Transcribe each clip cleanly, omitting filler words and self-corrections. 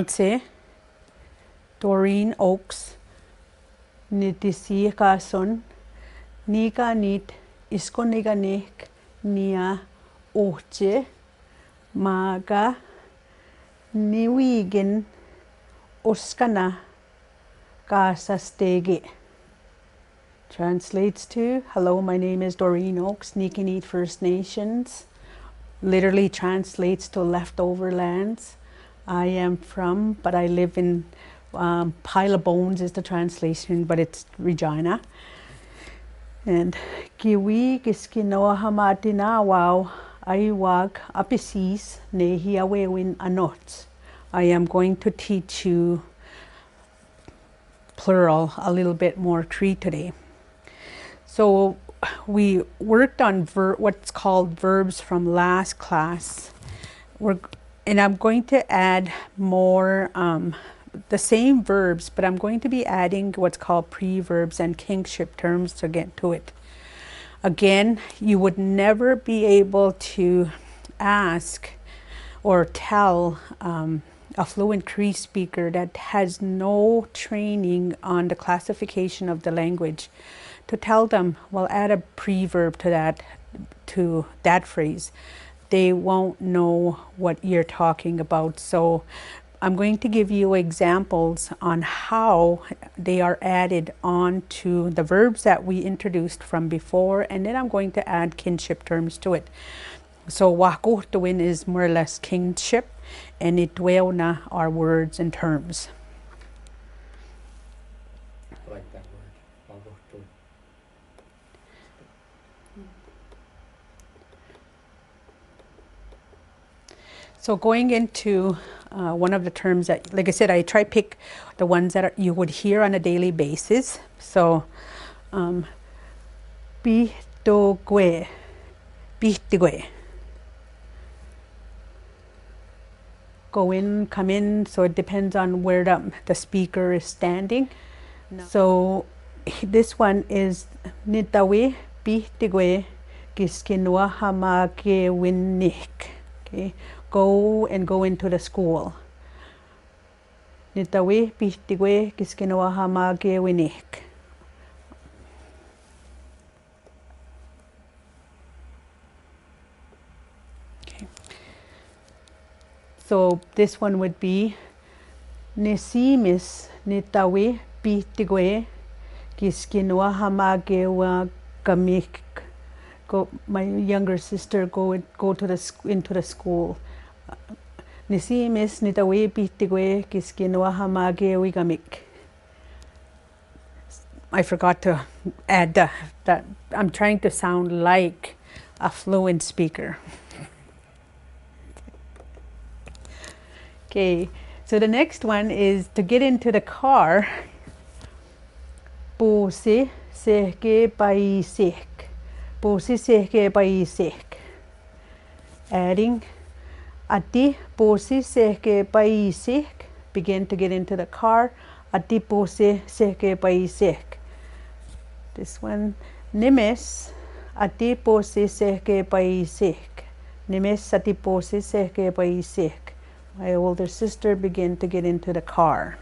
fiance, Doreen Oakes, nitisi kason, nika nit, isko niganik, nia oche, maga, niwigin, oskana, kasastege. Translates to, hello, my name is Doreen Oakes, Nikinit First Nations. Literally translates to leftover lands. I am from, but I live in Pile of Bones is the translation, but it's Regina. And Kiwi Giskinoa Hamatina Wow Aiwag Apisis nêhiyâwewin anot. I am going to teach you plural a little bit more Cree today. So we worked on what's called verbs from last class. And I'm going to add more, the same verbs, but I'm going to be adding what's called preverbs and kinship terms to get to it. Again, you would never be able to ask or tell a fluent Cree speaker that has no training on the classification of the language to tell them, well, add a preverb to that phrase. They won't know what you're talking about. So I'm going to give you examples on how they are added on to the verbs that we introduced from before, and then I'm going to add kinship terms to it. So nêhiyâwewin is more or less kinship, and nêhiyâwewin are words and terms. I like that word. nêhiyâwewin. So going into one of the terms that, like I said, I try pick the ones that you would hear on a daily basis. So, bitigwe, bitigwe. Go in, come in. So it depends on where the speaker is standing. No. So this one is nitawe, bitigwe, giskinwa hamagewinik. Okay. Go and go into the school. Nitawe bitigwe giskinoa hamagewinik. Okay. So this one would be nesimis nitawe bitigwe giskinoa hamagewagamik. Go, my younger sister, go to into the school. Nisimis nitawe bitigwe giskinoa hamagewigamik. I forgot to add that I'm trying to sound like a fluent speaker. Okay, so the next one is to get into the car. Puse sehke paisek. Puse sehke paisek. Adding ati pose sehke paisek. Begin to get into the car. Ati pose sehke paisek. This one, nimes ati pose sehke paisek. Nimes ati pose sehke paisek. My older sister began to get into the car.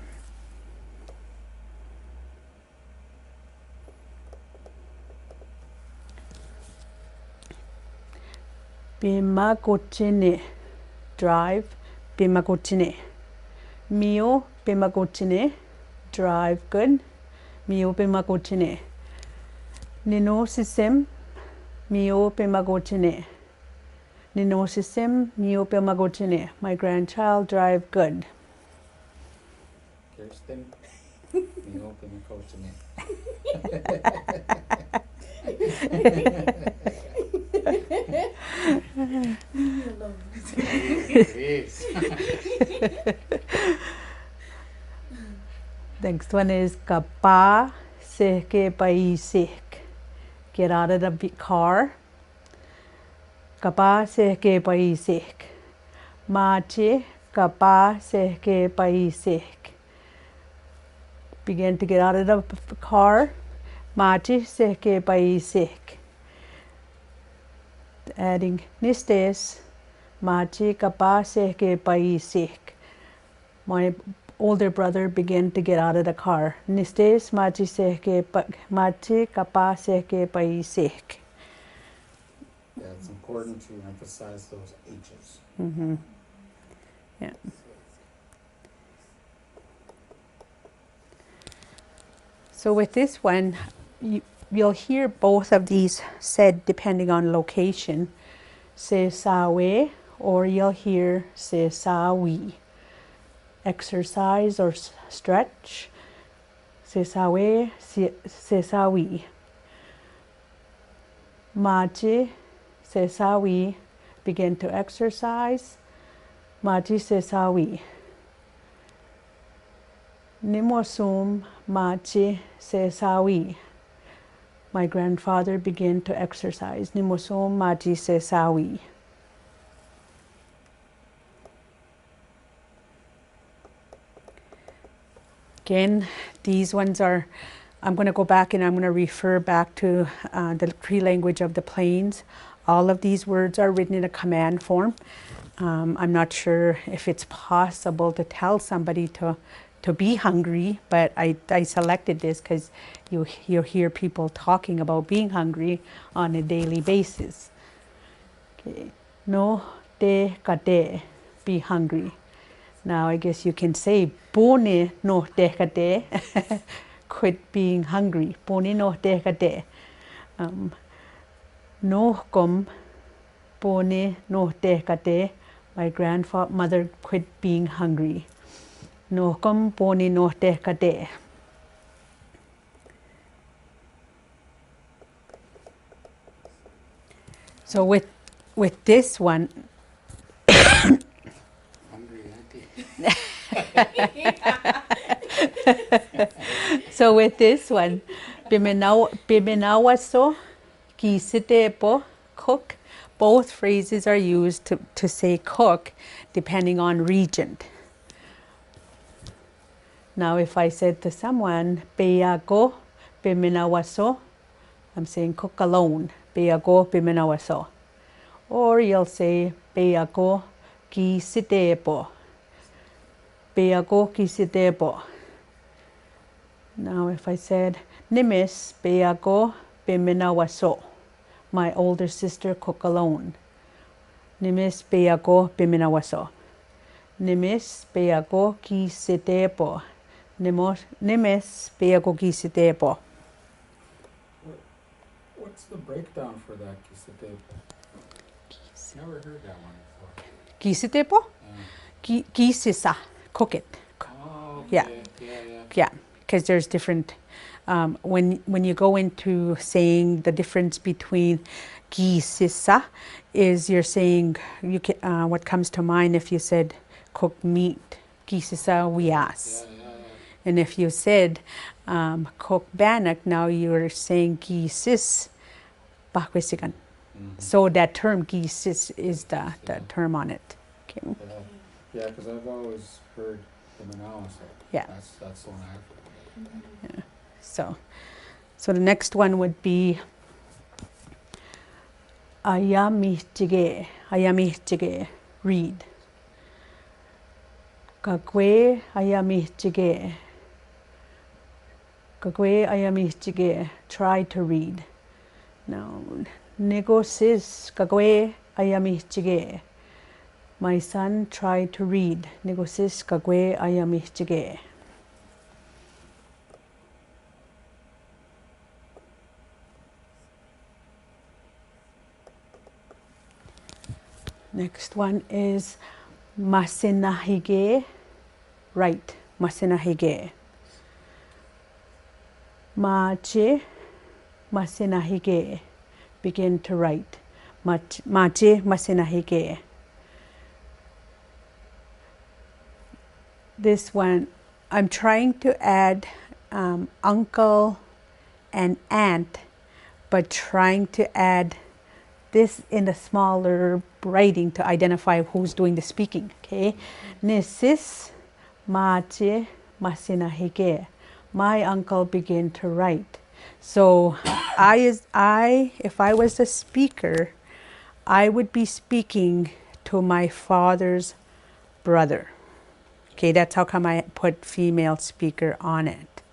Bimagochine, drive, bimagochine. Mio, bimagochine, drive, good. Mio, bimagochine. Nino sisem, mio, bimagochine. Nino sisem, mio, bimagochine. My grandchild, drive, good. Kirsten, mio, bimagochine. Next one is kapa sehke paisek. Get out of the car. Kapa sehke paisek. Mache kapa sehke paisek. Begin to get out of the car. Mache sehke paisek. Adding nistes. Mache kapa sehke paisek. My older brother began to get out of the car. Nistes machi sehke machi kapa sehke pai sehke. Yeah, it's important to emphasize those H's. Mm-hmm. Yeah. So with this one, you'll hear both of these said depending on location. Se sawe, or you'll hear se sawi. Exercise or stretch. Se sawe, se sawi. Machi, se sawi, begin to exercise. Machi se sawi. Nimosum machi se sawi. My grandfather began to exercise. Nimosum machi se sawi. Again, these ones are, I'm going to go back and I'm going to refer back to the Cree language of the plains. All of these words are written in a command form. I'm not sure if it's possible to tell somebody to be hungry, but I selected this because you hear people talking about being hungry on a daily basis. Okay. No te kate, be hungry. Now I guess you can say pone no te kate, quit being hungry. Pone no te kate. No kom pone no te kate. My grandmother quit being hungry. No kom pone no te kate. So with this one, Hungry auntie. so with this one, bimenawaso, kisitepo, cook. Both phrases are used to say cook, depending on region. Now, if I said to someone, Beago bimenawaso, I'm saying cook alone. Beago bimenawaso. Or you'll say, Beago kisitepo. Beago kisitepo. Now, if I said, Nimis beago bimenawaso. My older sister cook alone. Nimis beago bimenawaso. Nimis beago kisitepo. Nimis beago kisitepo. What's the breakdown for that kisitepo? Never heard that one before. Kisitepo? Yeah. Kisisa, cook it. Oh, Yeah. okay. Yeah. Yeah, because there's different, when you go into saying the difference between kisisa is you're saying, you can, what comes to mind if you said cook meat, kisisa wias. Yeah. And if you said cook banak, now you're saying kisis bakwisigan. So that term kisis is the term on it. Okay. Yeah, because I've always heard the Manawa, so Yeah. that's the one I've heard. Yeah. So the next one would be ayamihtige, read. Kakwe ayamihtige, try to read. Now, negosis kakwe ayamihtige. My son tried to read. Negosis kakwe ayamihtige. Next one is masenahige, write. Masenahige. Mache masenahige, begin to write. Mache masenahige. This one, I'm trying to add uncle and aunt, but trying to add this in a smaller writing to identify who's doing the speaking. Okay, Nisis mache masenahige. My uncle began to write. So if I was a speaker, I would be speaking to my father's brother. Okay, that's how come I put female speaker on it.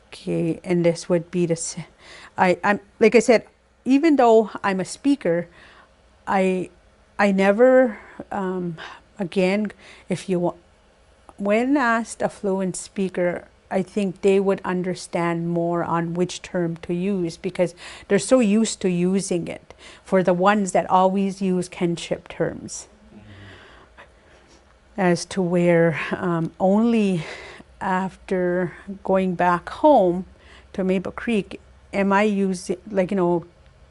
Okay, and this would be the, I'm like I said, even though I'm a speaker, I never, again, if you want, when asked a fluent speaker, I think they would understand more on which term to use because they're so used to using it. For the ones that always use kinship terms, as to where only after going back home to Maple Creek am I using, like, you know,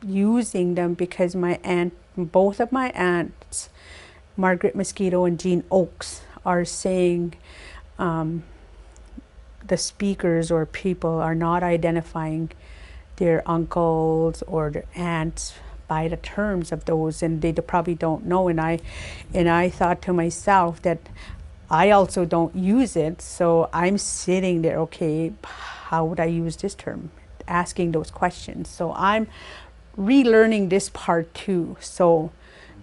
using them because my aunt, both of my aunts, Margaret Mosquito and Jean Oakes, are saying the speakers or people are not identifying their uncles or their aunts by the terms of those, and they probably don't know. And I thought to myself that I also don't use it, so I'm sitting there, okay, how would I use this term? Asking those questions. So I'm relearning this part too. So,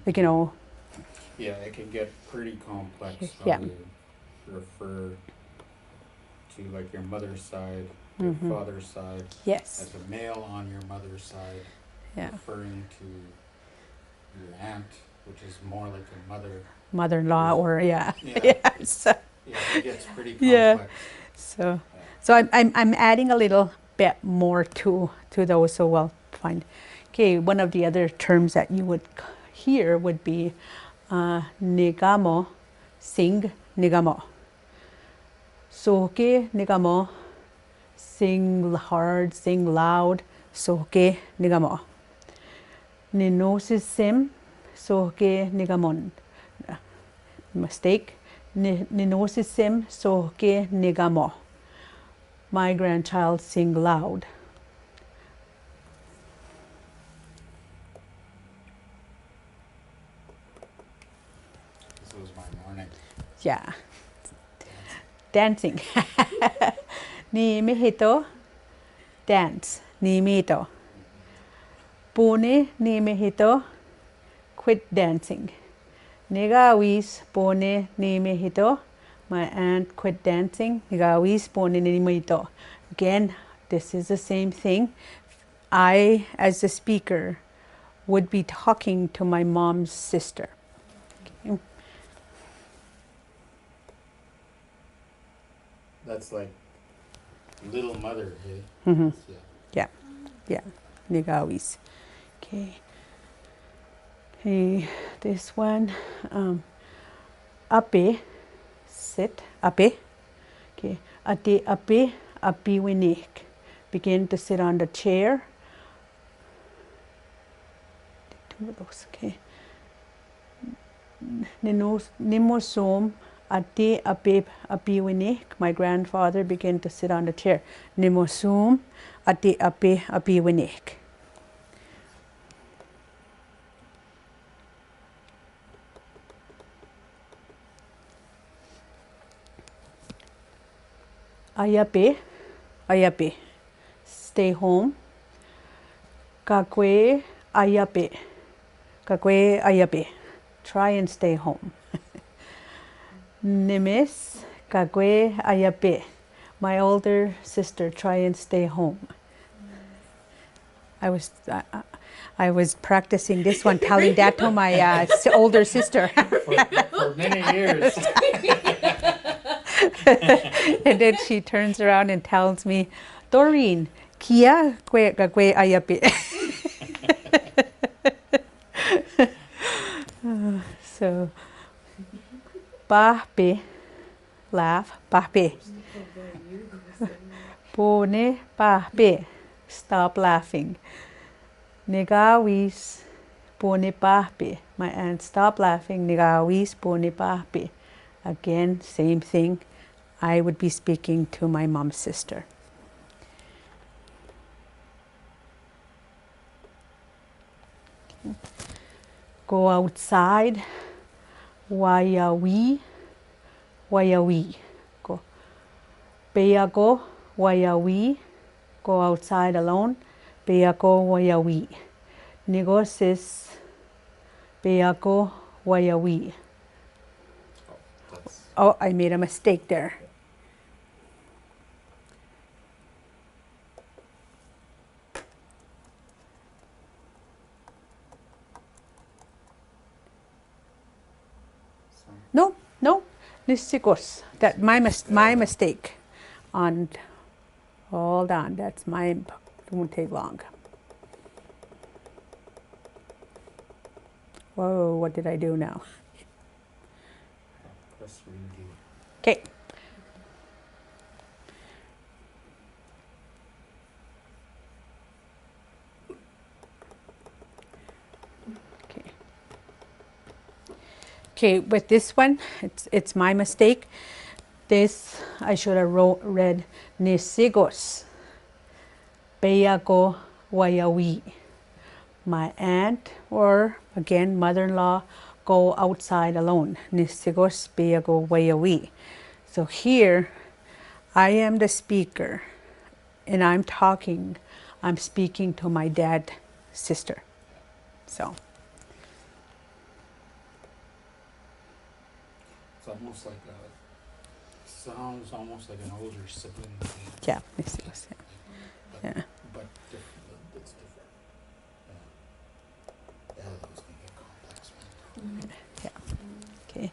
like, you know. Yeah, it can get pretty complex how Yeah. you refer to like your mother's side, your father's side. Yes. As a male on your mother's side, Yeah. referring to your aunt, which is more like your Mother-in-law, or yeah. Yeah. Yes. Yeah, it gets pretty complex. Yeah. So I'm adding a little bit more to those. So we'll find. Okay, one of the other terms that you would hear would be nêhiyâwewin, sing nêhiyâwewin. Soke nêhiyâwewin, sing hard, sing loud. Soke nêhiyâwewin. Ninosis soke nêhiyâwewin. Mistake. Ninosis soke nêhiyâwewin. My grandchild sing loud. This was my morning. Yeah. Dancing. Ni mehito, dance. Ni mehito. Pone ni mehito, quit dancing. Nêhiyâwewin pone ni mehito. My aunt quit dancing. Nêhiyâwewin pone ni mehito. Again, this is the same thing. I, as the speaker, would be talking to my mom's sister. Okay. That's like little mother, hey? Mm-hmm. Yeah. Yeah. Nêhiyâwewin. Okay. Okay. This one. Ape. Sit. Ape. Okay. Ate ape. Apiwinik. Begin to sit on the chair. Two of those. Okay. Nimosom. Ate ape apiwinik. My grandfather began to sit on the chair. Nimosum ate ape apiwinik. Ayape, ayape. Stay home. Kakwe ayape. Kakwe ayape. Try and stay home. Nimis kakwe ayape. My older sister, try and stay home. I was practicing this one, telling that to my older sister. For many years. And then she turns around and tells me, Doreen, kia kwe kakwe ayape. So, pape, laugh, pape. Pone pape, stop laughing. Nêhiyâwewin pone pape. My aunt, stop laughing. Nêhiyâwewin pone pape. Again, same thing. I would be speaking to my mom's sister. Go outside. Wayawi, wayawi. Go. Beago, wayawi. Go outside alone. Beago, wayawi. Negosis. Beago, wayawi. Oh, I made a mistake there. No, no, nisigos. That my mistake. On, hold on, that's my, it won't take long. Whoa, what did I do now? Press redo. Okay. Okay, with this one, it's my mistake. This, I should have read nisigos. Beyago wayawi. My aunt, or again, mother-in-law, go outside alone. Nisigos beyago wayawi. So here, I am the speaker, and I'm speaking to my dad's sister. So. It's almost like sounds almost like an older sibling. Yeah, nisigos, yeah. Yeah. But different, it's different. Yeah. Those can get complex, man. Yeah. Okay.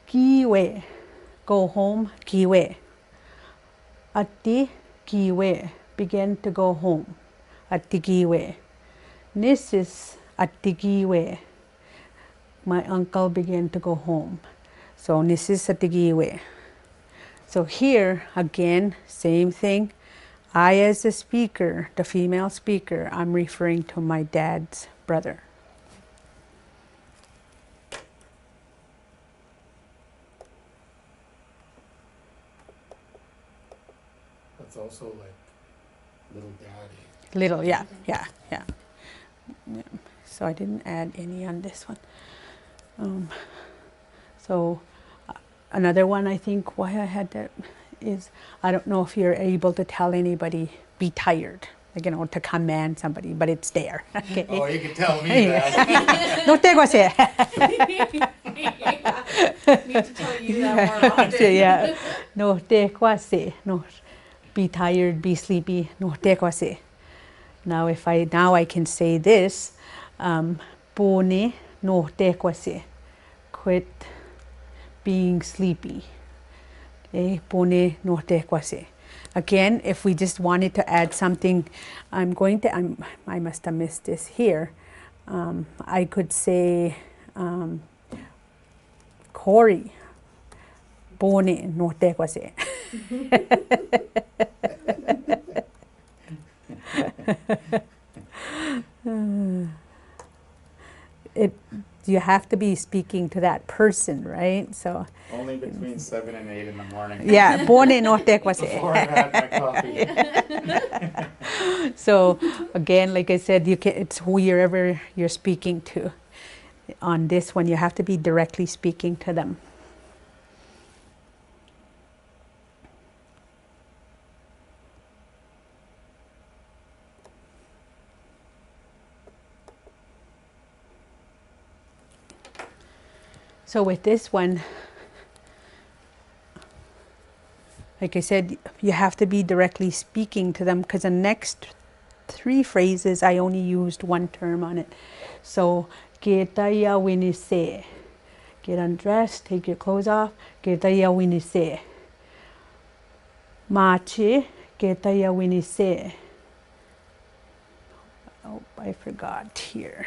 Kiwe, go home. Kiwe. Ati kiwe, begin to go home. Ati kiwe. This is ati kiwe. My uncle began to go home. So this is ati kiwe. So here again, same thing. I, as the speaker, the female speaker, I'm referring to my dad's brother. That's also like little daddy. Little, yeah. So I didn't add any on this one. So another one, I think why I had that is, I don't know if you're able to tell anybody, be tired, like, to command somebody, but it's there. Okay. Oh, you can tell me that. No te guase. Need to tell you that more often. Yeah. No te guase. No. Be tired, be sleepy. No te guase. Now I can say this. Pone no te guase. Quit being sleepy. Okay, pone no te guase. Again, if we just wanted to add something, I must have missed this here. I could say, Corey, pone no te guase. You have to be speaking to that person, right? So Only between 7 and 8 in the morning. yeah, pone no te guase. Before I had my coffee. So again, like I said, it's whoever you're speaking to. On this one, you have to be directly speaking to them. So with this one, like I said, you have to be directly speaking to them, because the next 3 phrases, I only used one term on it. So, nêhiyâwewin, get undressed, take your clothes off, nêhiyâwewin. Mache, nêhiyâwewin. Oh, I forgot here.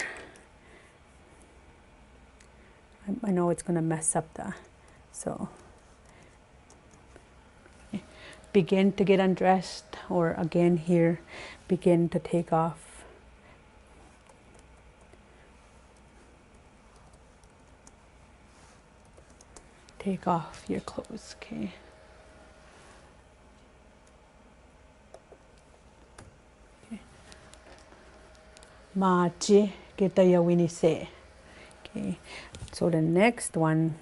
I know it's going to mess up so begin to get undressed, or again here, begin to take off. Take off your clothes, okay? Mache, nêhiyâwewin. Okay. So the next one,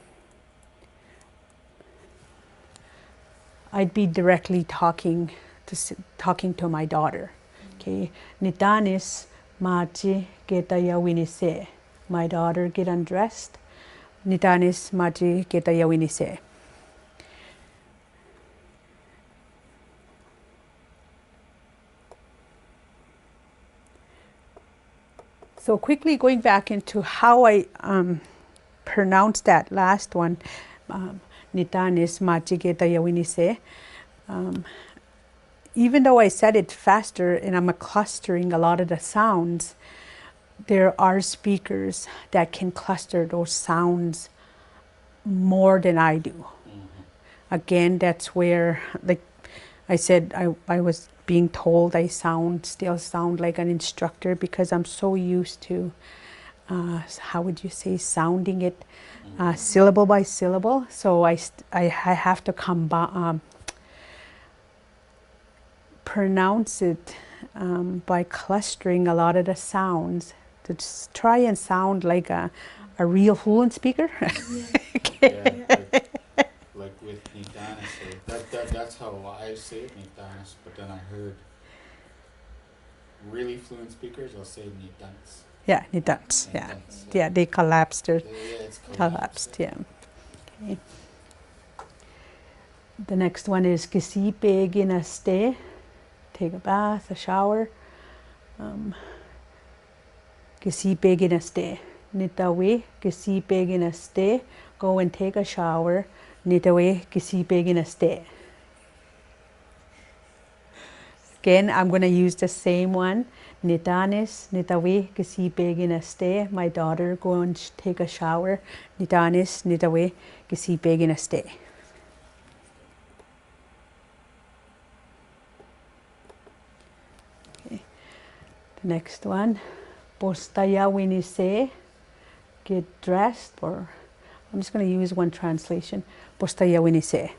I'd be directly talking to my daughter. Okay, Nitanis machi nêhiyâwewin. My daughter, get undressed. Nitanis maji nêhiyâwewin se. So quickly going back into how I pronounce that last one, Nitanis maji nêhiyâwewin se. Even though I said it faster and I'm clustering a lot of the sounds, there are speakers that can cluster those sounds more than I do. Again, that's where, like I said, I was being told I still sound like an instructor because I'm so used to, how would you say, sounding it syllable by syllable. So I have to pronounce it by clustering a lot of the sounds to just try and sound like a real fluent speaker. Like with Nitanis, that's how I say it, Nitanis, but then I heard really fluent speakers, I'll say Nitans. Yeah, Nitans, yeah. Yeah, they collapsed. It's Collapsed, yeah. Okay. The next one is Qu'Appelle ginaste. Take a bath, a shower. Qu'Appelle ginaste. Nêhiyâwewin, Qu'Appelle ginaste. Go and take a shower. Nêhiyâwewin, Qu'Appelle ginaste. Again, I'm going to use the same one. Nitanis, nêhiyâwewin, Qu'Appelle ginaste. My daughter, go and take a shower. Nitanis, nêhiyâwewin, Qu'Appelle ginaste. Okay. The next one, nêhiyâwewin se. Get dressed, or I'm just going to use one translation. Nêhiyâwewin se.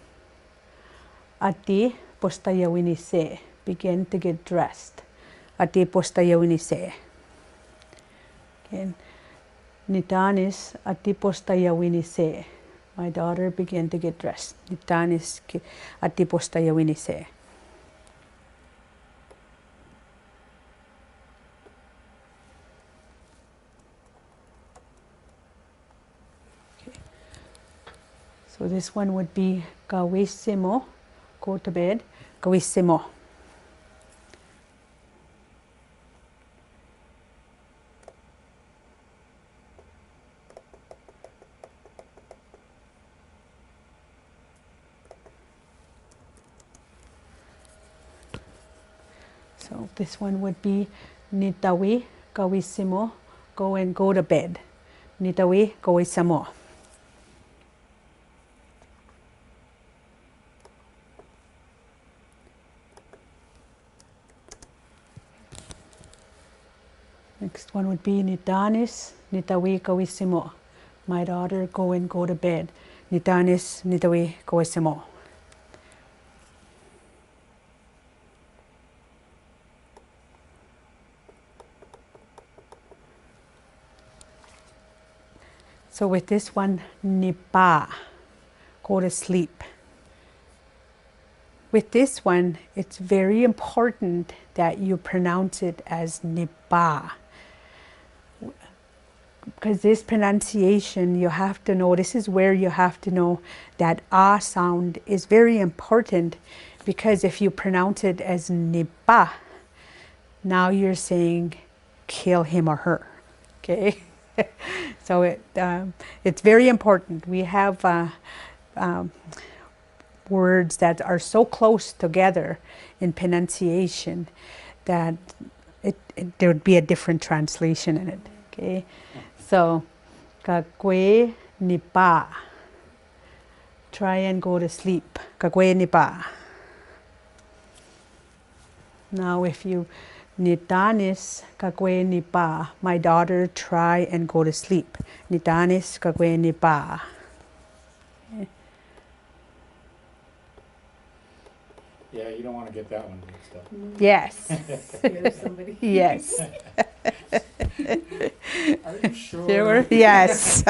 Ati nêhiyâwewin se. Begin to get dressed. Ati nêhiyâwewin se. Again, Nitanis ati nêhiyâwewin se. My daughter began to get dressed. Nitanis ati nêhiyâwewin se. So this one would be Gawissimo, go to bed, Gawissimo. So this one would be Nêhiyâwewin, Gawissimo, go to bed. Nêhiyâwewin, Gawissimo. Next one would be Nitanis, nêhiyâwewin, Gawissimo. My daughter, go to bed. Nitanis, nêhiyâwewin, Gawissimo. So with this one, nipa, go to sleep. With this one, it's very important that you pronounce it as nipa. Because this pronunciation, you have to know, this is where you have to know that ah sound is very important, because if you pronounce it as nipa, now you're saying kill him or her, okay? So it's very important. We have words that are so close together in pronunciation that there would be a different translation in it, okay? So, Kagwe nipa. Try and go to sleep. Kagwe nipa. Now if you Nitanis kagwe nipa. My daughter, try and go to sleep. Nitanis kagwe nipa. Okay. Yeah, you don't want to get that one mixed up. Yes. Yes. Are you sure? Sure? Yes.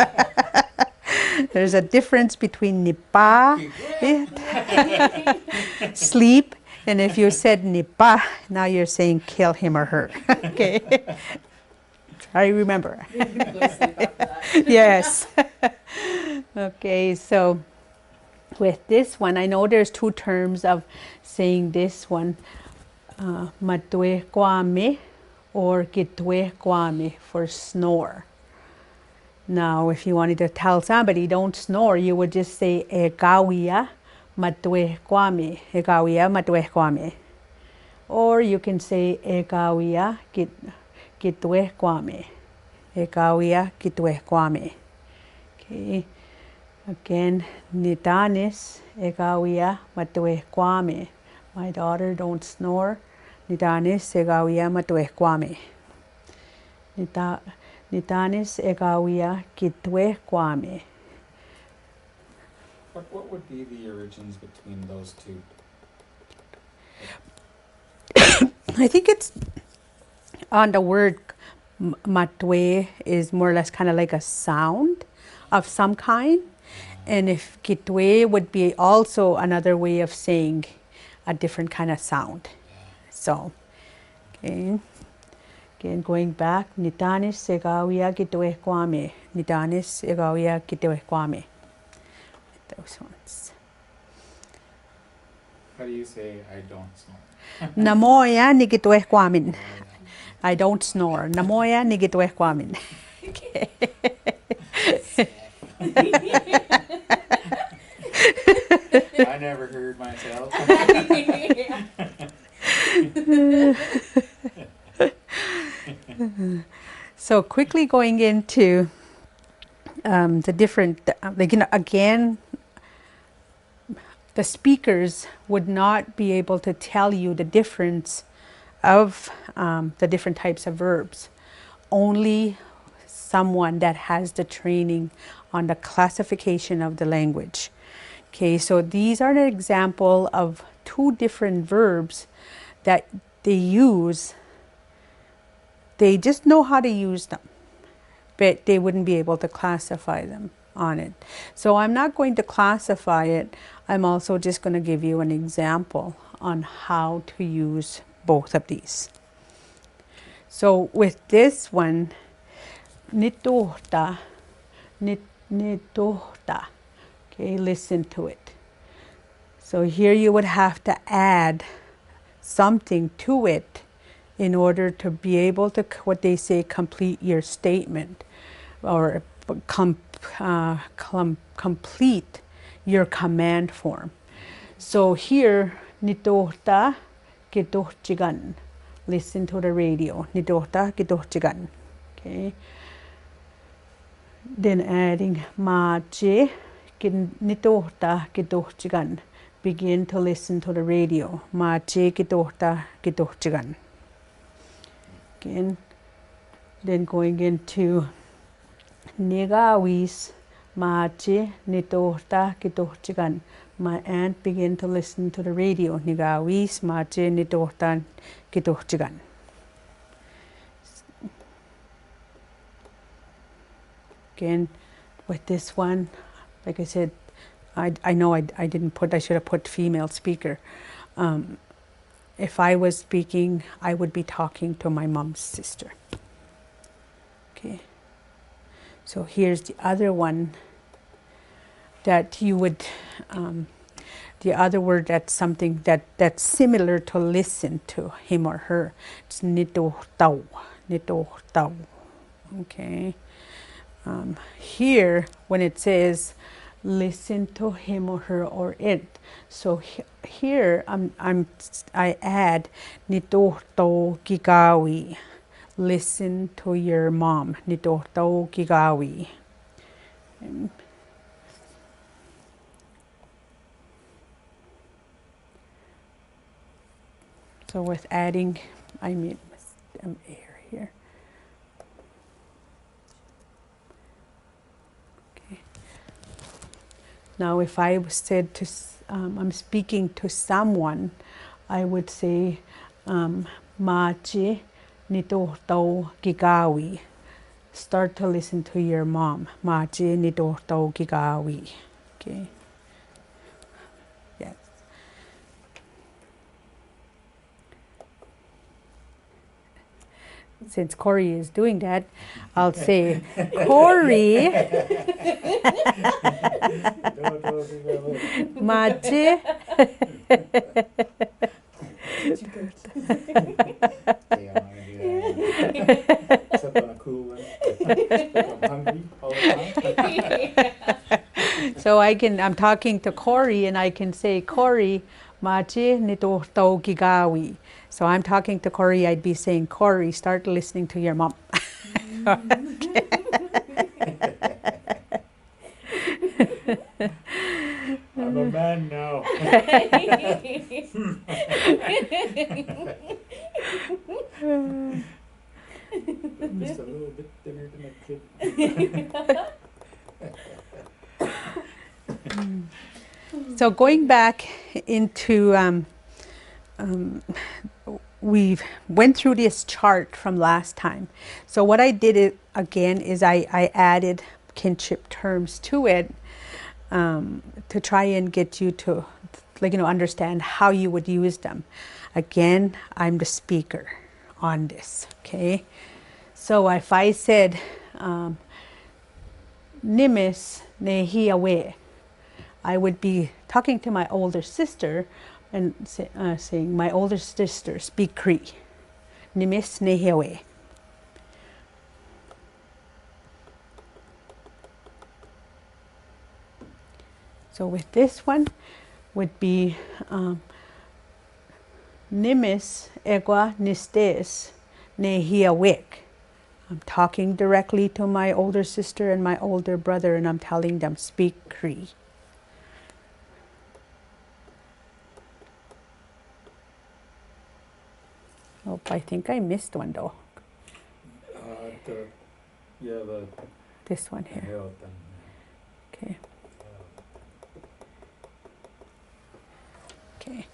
There's a difference between nipa, sleep, and if you said nipa, now you're saying kill him or her. Okay. I remember. Go sleep after that. Yes. Okay, so with this one, I know there's two terms of saying this one, matue kwame or kitue kwame for snore. Now, if you wanted to tell somebody don't snore, you would just say e kawia matue kwame, e kawia matue kwame. Or you can say e kawia kitue kwame, e kawia kitue kwame. Okay. Again, nitanis e kawia matue kwame. My daughter, don't snore. Nitanis e kawia matue kwame. Nitanis e kawia kitue kwame. What would be the origins between those two? I think it's on the word matue is more or less kind of like a sound of some kind. And if kitue would be also another way of saying a different kind of sound. So, okay. Again, going back, nitanis e kawia kitue kwame. Nitanis e kawia kitue kwame. Those ones. How do you say I don't snore? Namoya ni kitue kwamin. I don't snore. Namoya ni kitue kwamin. Okay. I never heard myself. So quickly going into the different, again, the speakers would not be able to tell you the difference of the different types of verbs. Only someone that has the training on the classification of the language. Okay, so these are an example of two different verbs that they use. They just know how to use them, but they wouldn't be able to classify them on it. So I'm not going to classify it. I'm also just going to give you an example on how to use both of these. So with this one, nitohta, nitohta. Okay, listen to it. So here you would have to add something to it in order to be able to, what they say, complete your statement or complete your command form. So here, nitohta kitohchigan. Listen to the radio. Nitohta kitohchigan. Okay. Then adding mache nitohta kitohchigan. Begin to listen to the radio. Mache kitohta kitohchigan. Again. Then going into nêhiyâwewin mache nitohta kitohchigan. My aunt began to listen to the radio. Nêhiyâwewin mache nitohta kitohchigan. Again, with this one, like I said, I know I didn't put, I should have put female speaker. If I was speaking, I would be talking to my mom's sister. Okay. So here's the other one that you would, the other word that's something that's similar to listen to him or her. It's nitohtaw, nitohtaw. Okay. Here, when it says listen to him or her or it, so here I add nitohtaw gigawi. Listen to your mom. Nitohtaw gigawi. So with adding, I mean air here. Okay. Now, if I said to, I'm speaking to someone, I would say, mache nitohtaw gigawi. Start to listen to your mom. Mache nitohtaw gigawi. Okay. Yes. since Corey is doing that, I'll say, Corey, Machi. Except on a cool one. Like I'm hungry all the time. So I'm talking to Corey and I can say, Corey, Machi nito gigawi. So I'm talking to Corey, I'd be saying, Corey, start listening to your mom. I'm a man now. I'm just a little bit thinner than a kid. So going back into, we went through this chart from last time. So what I did again is I added kinship terms to it to try and get you to understand how you would use them. Again, I'm the speaker on this, okay? So if I said, Nimis nêhiyâwewin, I would be talking to my older sister and saying, my older sister, speak Cree. Nimis nêhiyâwewin. So with this one would be Nimis egua nistes nêhiyâwewin. I'm talking directly to my older sister and my older brother and I'm telling them speak Cree. Oh, I think I missed one though. This one here. Okay. Okay.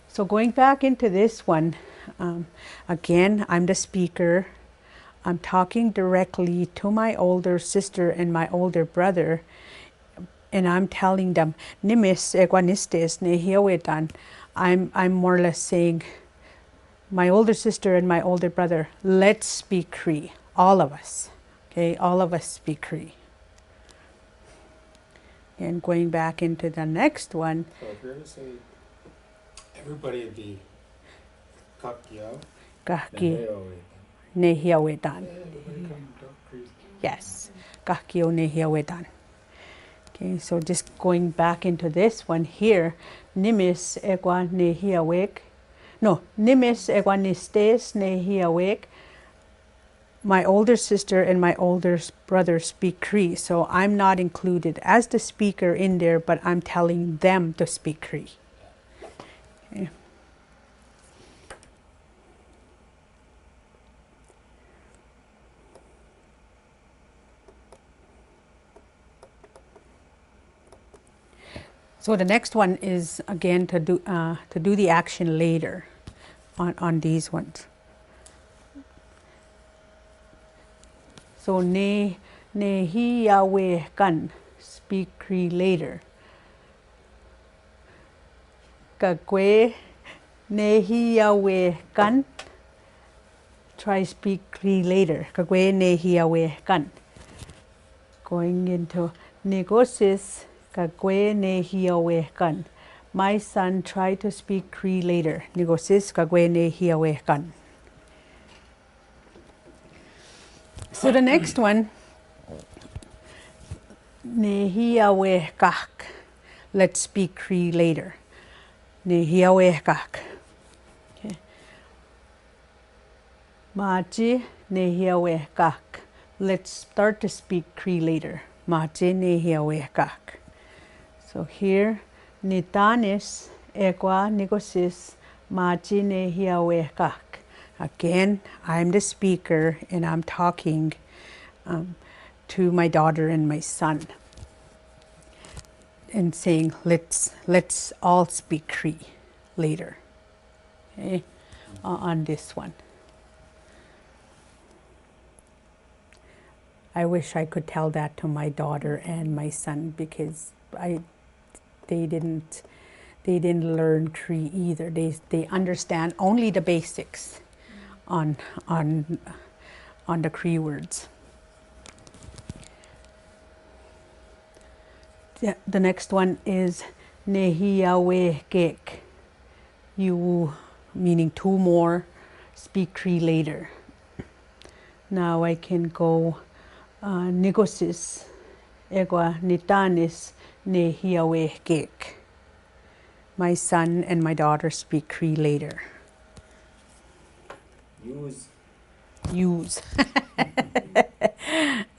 So going back into this one, again, I'm the speaker. I'm talking directly to my older sister and my older brother, and I'm telling them, Nimis eguanistes nêhiyâwewin. I'm more or less saying, my older sister and my older brother, let's speak Cree, all of us. Okay, all of us speak Cree. And going back into the next one. So if you're to say, everybody would be Qu'Appelle, nêhiyâwewin. Yes, Qu'Appelle nêhiyâwewin. Okay, so just going back into this one here, Nimis egua nêhiyâwewin. No, Nimis eguanistes nêhiyâwewin. My older sister and my older brother speak Cree, so I'm not included as the speaker in there, but I'm telling them to speak Cree. Okay. So the next one is again to do the action later on these ones. So nêhiyâwewin, speak Cree later. Qu'Appelle nêhiyâwewin, try speak Cree later. Qu'Appelle nêhiyâwewin. Going into negosis, Qu'Appelle nêhiyâwewin. My son, try to speak Cree later. Negosis, Qu'Appelle nêhiyâwewin. So the next one, nêhiyâwewin. Let's speak Cree later. Nêhiyâwewin. Okay. Machi nêhiyâwewin. Let's start to speak Cree later. Machi nêhiyâwewin. So here, nitanis egua negosis machi nêhiyâwewin. Again, I'm the speaker and I'm talking to my daughter and my son and saying, let's all speak Cree later, okay, on this one. I wish I could tell that to my daughter and my son because they didn't learn Cree either. They understand only the basics on on the Cree words. The next one is nêhiyâwewin. You, meaning two more, speak Cree later. Now I can go nigosis egwa nitanis nêhiyâwewin. My son and my daughter speak Cree later. Use.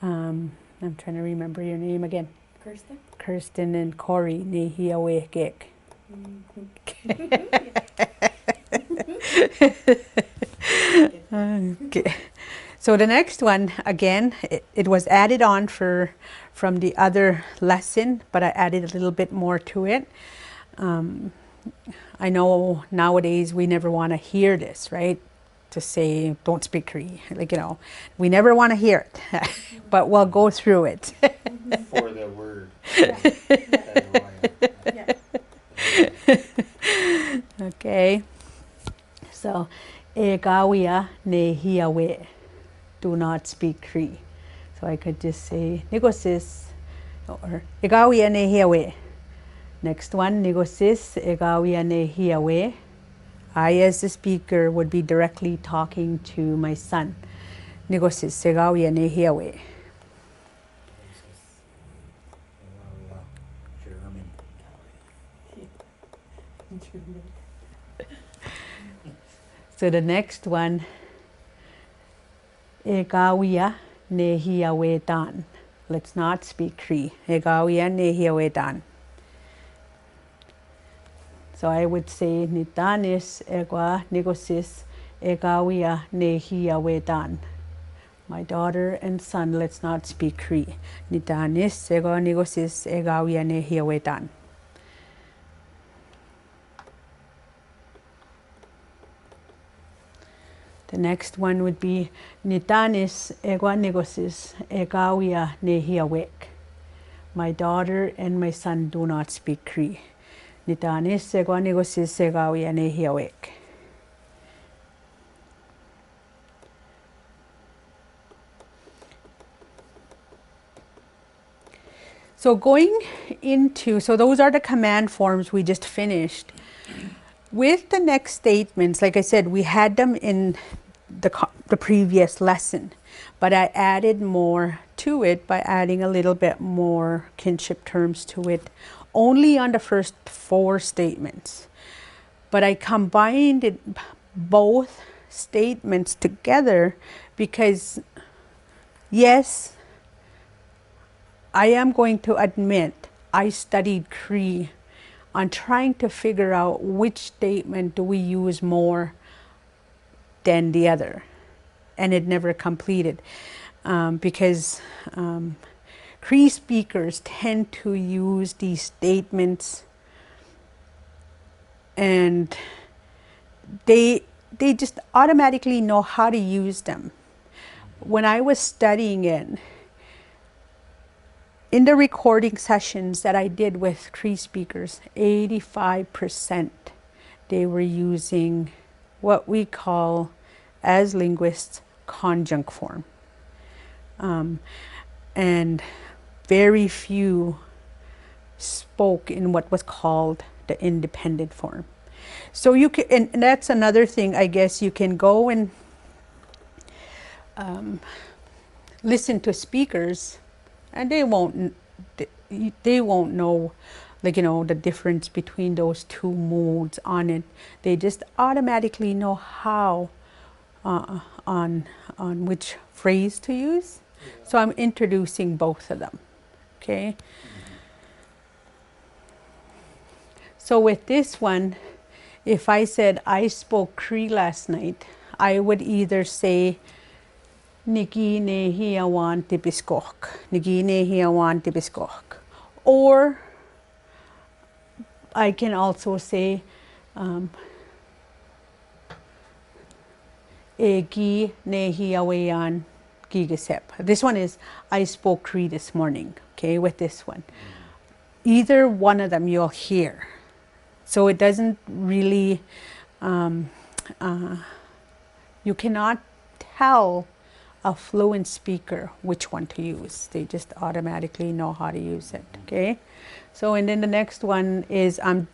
I'm trying to remember your name again. Kirsten? Kirsten and Corey nêhiyâwewin. Okay. So the next one, again, it was added on from the other lesson, but I added a little bit more to it. I know nowadays we never want to hear this, right? To say, don't speak Cree. Like, we never want to hear it, but we'll go through it. For the word. Okay. So, egawia nêhiyâwewin. Do not speak Cree. So I could just say nigosis or egawia nêhiyâwewin. Next one, nigosis egawia nêhiyâwewin. I, as the speaker, would be directly talking to my son. Nigosis egawia nêhiyâwewin. So the next one, egawia nêhiyâwewin. Let's not speak Cree. Egawia nêhiyâwewin. So I would say nitanis egwa nigosis egawia nêhiyâwewin. My daughter and son, let's not speak Cree. Nitanis egwa nigosis egawia nêhiyâwewin. The next one would be nitanis egwa nigosis egawia nêhiyâwewin. My daughter and my son do not speak Cree. Nitanis egwa nigosis egawia nêhiyâwewin. So going into, so those are the command forms we just finished. With the next statements, like I said, we had them in the previous lesson, but I added more to it by adding a little bit more kinship terms to it, only on the first 4 statements. But I combined both statements together because, yes, I am going to admit I studied Cree on trying to figure out which statement do we use more than the other, and it never completed because Cree speakers tend to use these statements and they just automatically know how to use them. When I was studying it, in the recording sessions that I did with Cree speakers, 85% they were using what we call, as linguists, conjunct form. And very few spoke in what was called the independent form. So you can, and that's another thing, I guess, you can go and listen to speakers, and they won't know, like, the difference between those two modes on it. They just automatically know how on which phrase to use. Yeah. So I'm introducing both of them. Okay. So with this one, if I said I spoke Cree last night, I would either say Niki nêhiyâwewin tibiskok, Niki nêhiyâwewin tibiskok, or I can also say Egi nêhiyâwewin gigasep. This one is I spoke Cree this morning. Okay, with this one, either one of them you'll hear. So it doesn't really You cannot tell a fluent speaker which one to use. They just automatically know how to use it. Okay. So, and then the next one is I'm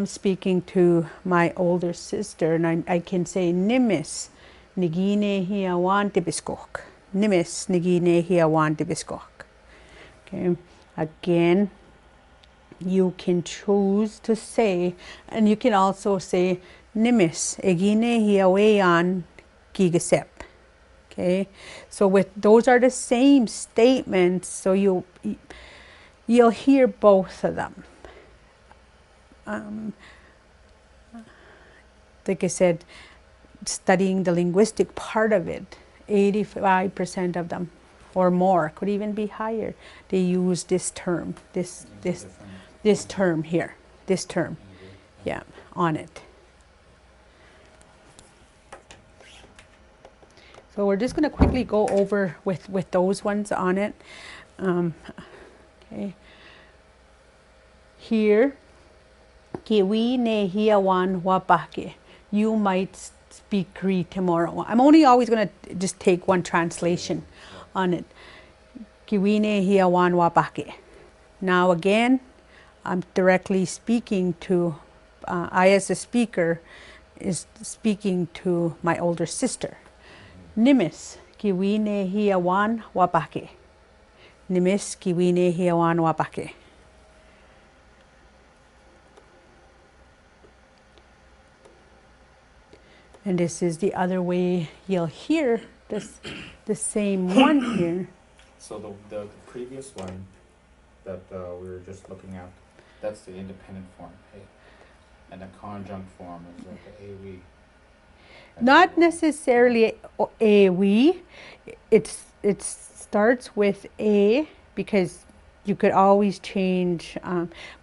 speaking to my older sister, and I can say nimis nigi nêhiyâwewin tibiskok. Nimis nigi nêhiyâwewin tibiskok. Okay. Again, you can choose to say, and you can also say nimis egi nêhiyâwewin gigasep. Okay. So with those are the same statements. So you'll hear both of them. Like I said, studying the linguistic part of it, 85% of them or more, could even be higher, they use this term, this term here, this term, yeah, on it. So we're just going to quickly go over with those ones on it. Okay. Here, kiwi nêhiyâwewin wabake. You might speak Cree tomorrow. I'm only always going to just take one translation on it. Kiwi nêhiyâwewin wabake. Now again, I'm directly speaking to, I as a speaker is speaking to my older sister. Nimis kiwi nêhiyâwewin wabake. Nimis kiwi nêhiyâwewin wabake. And this is the other way you'll hear this, the same one here. So the previous one that we were just looking at, that's the independent form, hey? And the conjunct form is like the AW. Not necessarily a we. It starts with a, because you could always change.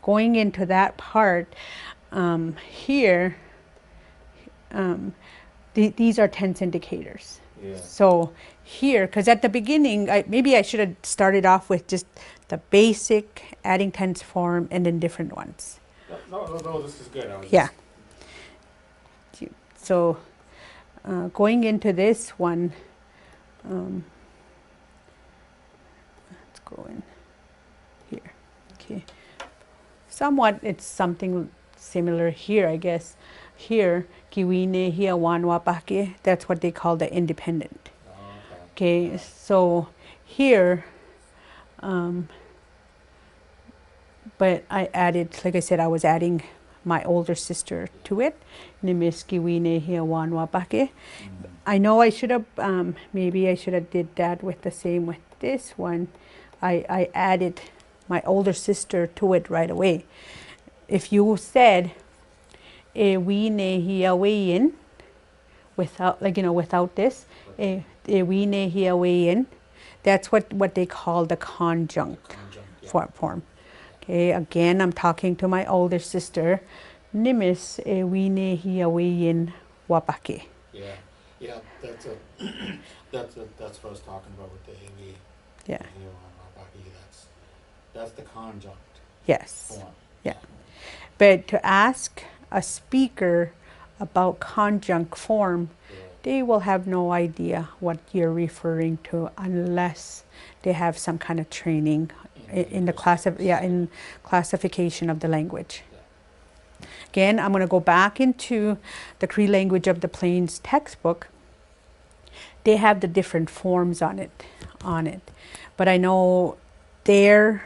Going into that part here. These are tense indicators. Yeah. So here, because at the beginning, maybe I should have started off with just the basic adding tense form and then different ones. No, this is good. Yeah. So going into this one, let's go in here. Okay. Somewhat, it's something similar here, I guess. Here, kiwi nêhiyâwewin wabake, that's what they call the independent. Okay, so here, but I added, like I said, I was adding my older sister to it. Nimis kiwi nêhiyâwewin wabake. I know I should have, maybe I should have did that with the same with this one. I added my older sister to it right away. If you said, we nêhiyâwewin, without, like, without this, we nêhiyâwewin, that's what they call the conjunct form. Okay, again, I'm talking to my older sister. Nimis we nêhiyâwewin wabake. Yeah, that's what I was talking about with the AW. Yeah. That's the conjunct. Yes. Form. Yeah. But to ask a speaker about conjunct form, they will have no idea what you're referring to unless they have some kind of training in the in classification of the language. Again, I'm going to go back into the Cree language of the Plains textbook. They have the different forms on it. But I know their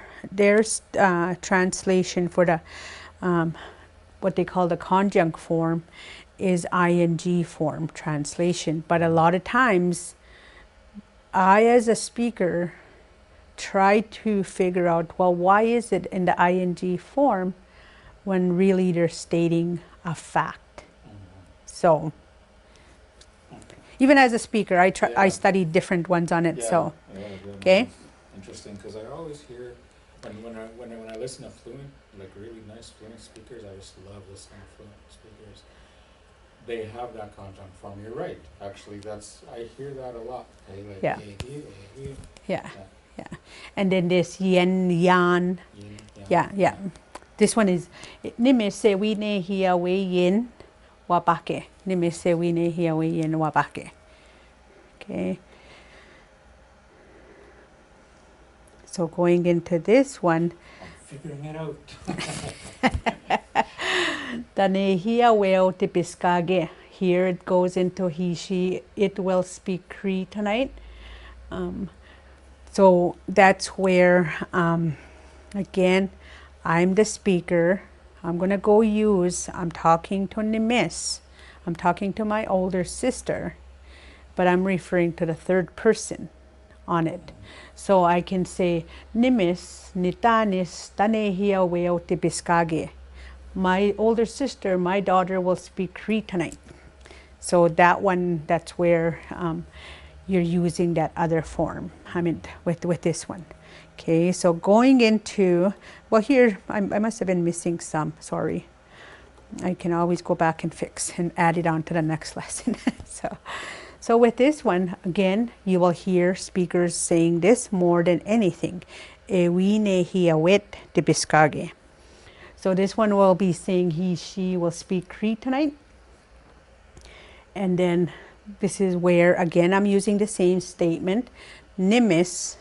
translation for the what they call the conjunct form is ing form translation. But a lot of times, I as a speaker try to figure out, well, why is it in the ing form when really they're stating a fact? So even as a speaker, I study different ones on it. So okay. Interesting, because I always hear when I listen to fluent, like really nice fluent speakers, I just love listening to fluent speakers. They have that conjunct form. You're right. Actually, I hear that a lot. Like, Yeah. And then this yin yan. Yeah. This one is nimis we nêhiyâwewin wabake. Nimesewi nêhiyâwewin wabake. Okay. So going into this one, I'm figuring it out. the nêhiyâwewin tipiskage. Here it goes into he, she, it will speak Cree tonight. So that's where, again, I'm the speaker. I'm going to go use, I'm talking to Nimis. I'm talking to my older sister, but I'm referring to the third person on it. So I can say, Nimis, nitanis, tanehiyâwewin tipiskage. My older sister, my daughter will speak Cree tonight. So that one, that's where you're using that other form. I mean, with this one. Okay, so going into, well here, I must have been missing some, sorry. I can always go back and fix and add it on to the next lesson. So with this one, again, you will hear speakers saying this more than anything. Ewi nêhiyâwewin tipiskage. So this one will be saying he, she will speak Cree tonight. And then this is where, again, I'm using the same statement. Nimis,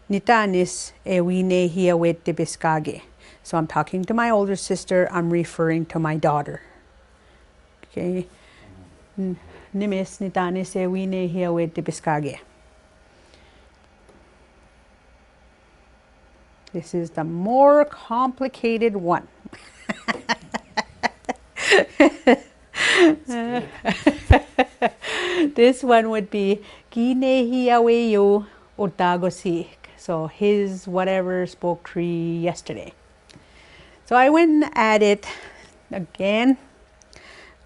nitanis, ewi nêhiyâwewin tipiskage. So I'm talking to my older sister, I'm referring to my daughter. Okay. Nimis, nitanis, ewi nêhiyâwewin tipiskage. This is the more complicated one. This one would be Ki nêhiyâwewin otagosik. So his whatever spoke Cree yesterday. So I went and added again.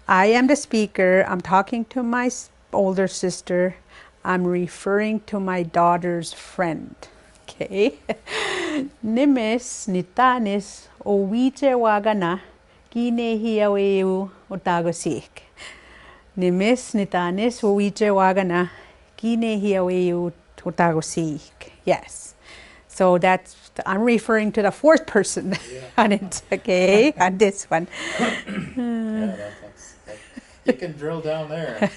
I am the speaker. I'm talking to my older sister. I'm referring to my daughter's friend. Okay. Nimis nitanis owite wagana ki nêhiyâwewin otagosik. Nimis nitanis owite wagana ki nêhiyâwewin otagosik. Yes. So that's, I'm referring to the fourth person on it, okay, on this one. Yeah, that's you can drill down there.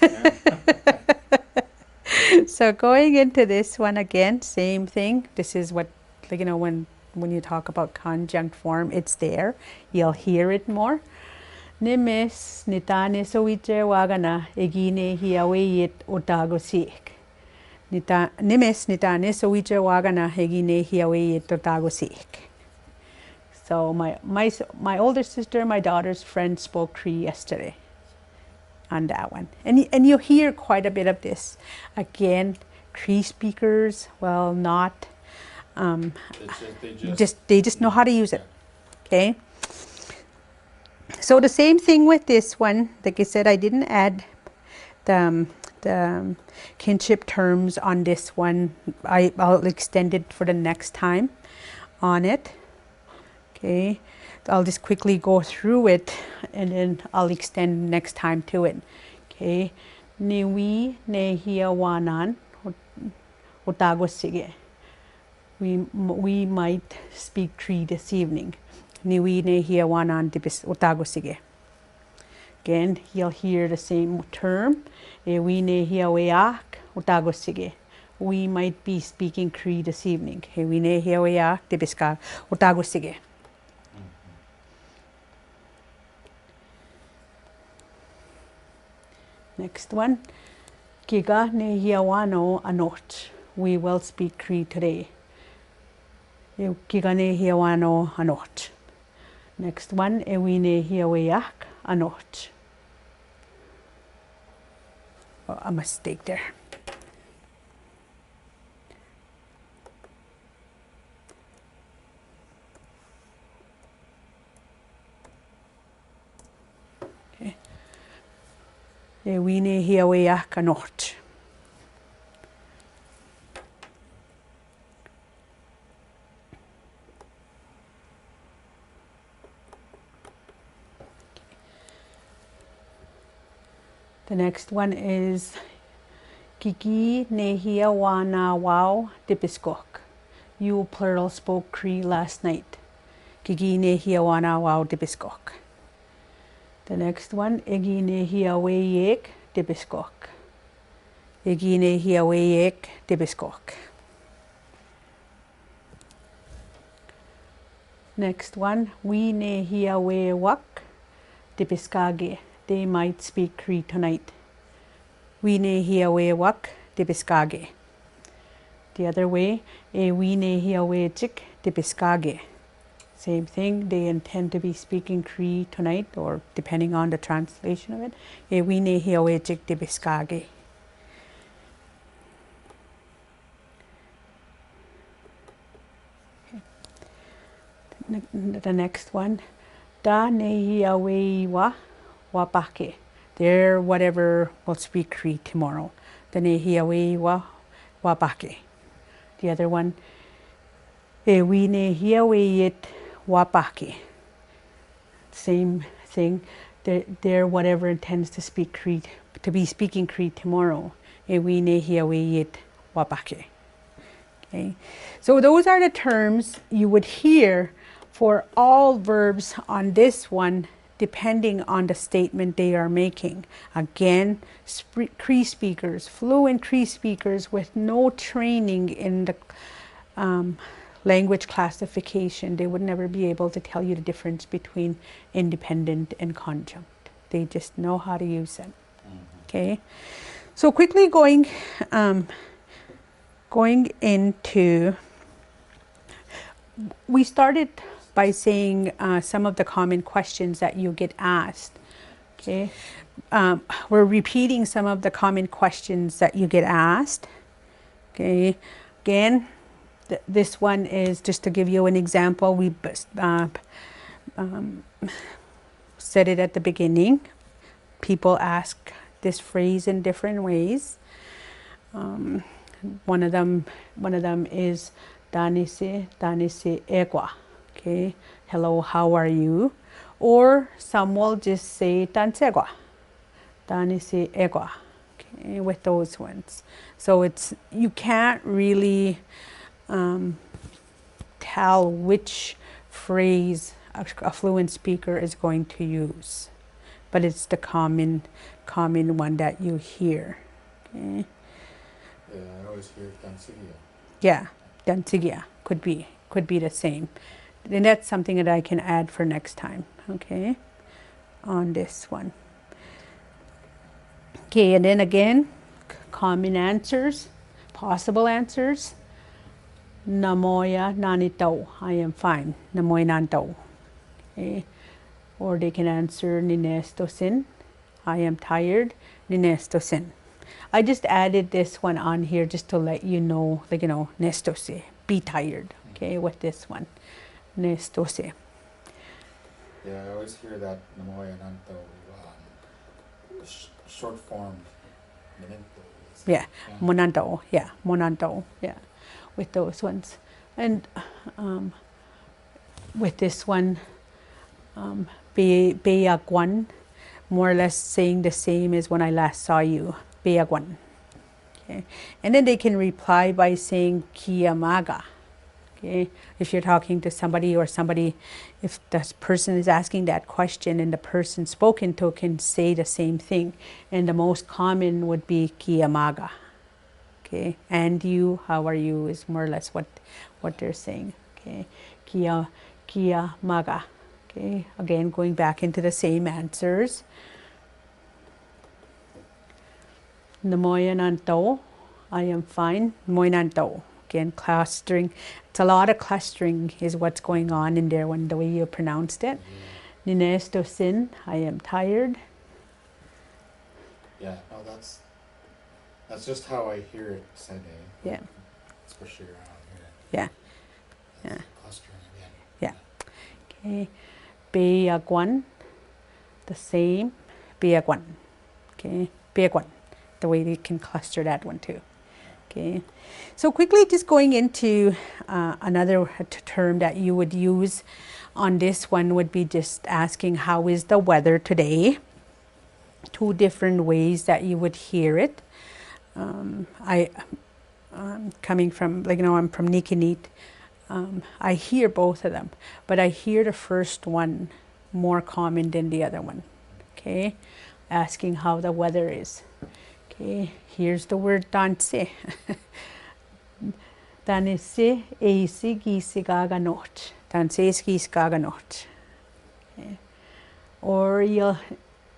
So going into this one again, same thing. This is what, like, you know, when you talk about conjunct form, it's there. You'll hear it more. Nimis nitanis owite wagana egi nêhiyâwewin otagosik. Nimis nitanis owite wagana egi nêhiyâwewin otagosik. So my older sister, my daughter's friend spoke Cree yesterday on that one. And you hear quite a bit of this. Again, Cree speakers, well, not, they just know how to use it, okay? So the same thing with this one. Like I said, I didn't add the kinship terms on this one. I'll extend it for the next time on it. Okay, I'll just quickly go through it and then I'll extend next time to it. Okay, niwi nêhiyâwewin otagosige. We might speak Cree this evening. Niwi nêhiyâwewin otagosige. Again, you'll hear the same term. Ewi nêhiyâwewin otagosige. We might be speaking Cree this evening. Ewi nêhiyâwewin otagosige. Next one. Kiga nêhiyâwewin anot. We will speak Cree today. Kiga nêhiyâwewin anot. Next one. Ewi nêhiyâwewin anot. Oh, a mistake there. Okay. Ewi nêhiyâwewin anot. The next one is Kiki nêhiyâwewin tipiskok. You plural spoke Cree last night. Kiki nêhiyâwewin tipiskok. The next one, igi nêhiyâwewin dibiskok. Igi nêhiyâwewin dibiskok. Next one, we nêhiyâwewin dibiskage. They might speak Cree tonight. We nêhiyâwewin dibiskage. The other way, we nêhiyâwewin dibiskage. Same thing, they intend to be speaking Cree tonight, or depending on the translation of it. We nêhiyâwewin dibiskage. The next one, da nêhiyâwewin wabake. They're whatever will speak Cree tomorrow. The nêhiyâwewin wabake. The other one, we nêhiyâwewin wabake. Same thing. They're whatever intends to speak Cree, to be speaking Cree tomorrow. We nêhiyâwewin wabake. Okay. So those are the terms you would hear for all verbs on this one, depending on the statement they are making. Again, Cree speakers, fluent Cree speakers with no training in the language classification, they would never be able to tell you the difference between independent and conjunct. They just know how to use them. Okay, so quickly going into, we started by saying some of the common questions that you get asked. Okay, we're repeating some of the common questions that you get asked. Okay, again, this one is just to give you an example. We said it at the beginning. People ask this phrase in different ways. One of them is danise egwa. Okay, hello, how are you? Or some will just say dansegwa, danise egwa. Okay, with those ones. So it's, you can't really tell which phrase a fluent speaker is going to use, but it's the common one that you hear. Okay. Yeah, I always hear dansigia. Yeah, dansigia could be the same. And that's something that I can add for next time, okay, on this one. Okay, and then again, common answers, possible answers. Namoya nanito, I am fine. Namoy nanto. Okay. Or they can answer ninestosin, I am tired. Ninestosin. I just added this one on here just to let you know, like, you know, nestose, be tired. Okay, with this one. Nestose. Yeah, I always hear that namoya nanto, short form. Yeah, monanto. Yeah, monanto. Yeah, with those ones. And with this one, beagwan, more or less saying the same as when I last saw you. Beagwan. Okay. And then they can reply by saying kiyamaga. Okay. If you're talking to somebody, or somebody, if the person is asking that question and the person spoken to can say the same thing, and the most common would be kiyamaga. Okay. And you, how are you, is more or less what they're saying. Okay. Kiyamaga. Okay. Again, going back into the same answers. Namoya nanto, I am fine. Namoy nanto. Again, clustering. It's a lot of clustering is what's going on in there when the way you pronounced it. Ninestosin, I am tired. Yeah, no, that's just how I hear it said. Yeah. Especially around here. Yeah. That's Yeah. clustering again. Yeah. Okay. Beagwan, the same. Beagwan. Okay. Beagwan. The way they can cluster that one too. Okay. So quickly, just going into another term that you would use on this one would be just asking, how is the weather today? Two different ways that you would hear it. Coming from, like, you know, I'm from Nikinit. I hear both of them, but I hear the first one more common than the other one. Okay, asking how the weather is. Okay, here's the word danse. Danse eisi gisigaga not. Danse gisigaga not. Okay. Or you'll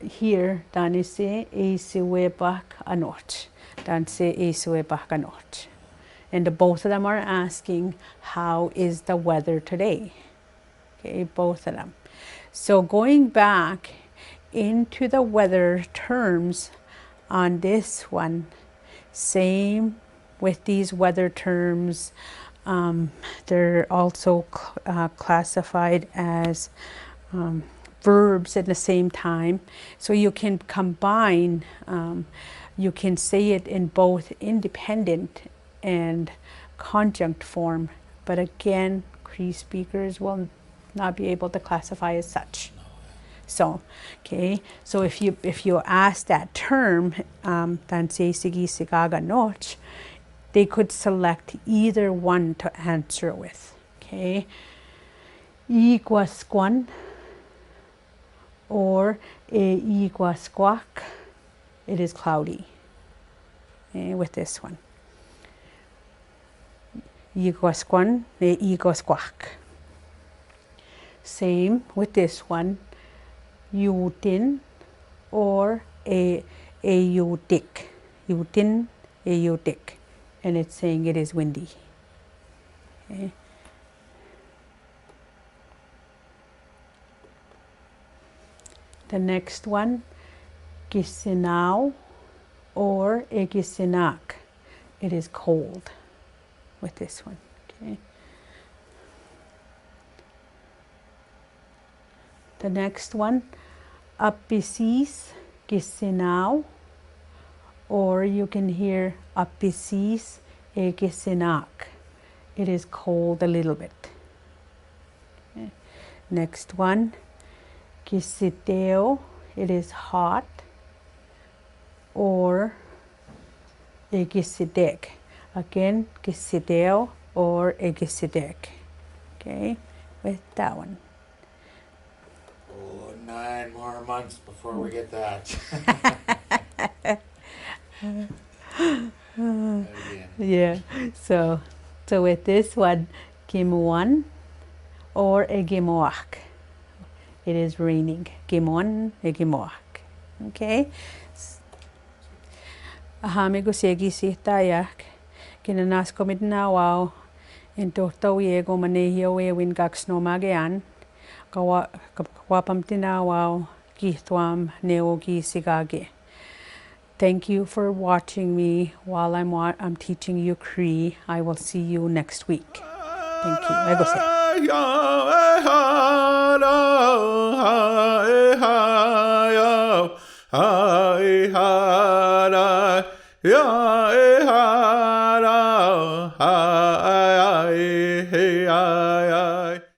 hear danse eisi webak anot. Danse eisi webak anot. And both of them are asking, how is the weather today? Okay, both of them. So going back into the weather terms on this one, same with these weather terms. They're also classified as verbs at the same time. So you can combine, you can say it in both independent and conjunct form. But again, Cree speakers will not be able to classify as such. So, okay, so if you ask that term, danse sigi sigaga noch, they could select either one to answer with. Okay, iguasquan or iguasquac. It is cloudy. Okay, with this one. Iguasquan, iguasquac. Same with this one. Yutin or eudic. Yutin, eudic. And it's saying it is windy. Okay. The next one, gisinau or egisinak. It is cold with this one. Okay. The next one, apisis gisinau, or you can hear apisis egisinak. It is cold a little bit. Okay. Next one, gisiteo, it is hot, or egisidek. Again, gisiteo or egisidek. Okay, with that one. 9 more months before we get that. Yeah, so with this one, gimwan or egimoak. It is raining. Gimwan, egimoak. Okay. Ahamigo segi sitayak. Kinanas komit na wow. Into tawiego nêhiyâwewin gaksnomagean. Kawapam tinawaw githwam neogi sigage. Thank you for watching me while I'm teaching you Cree. I will see you next week. Thank you. I go say.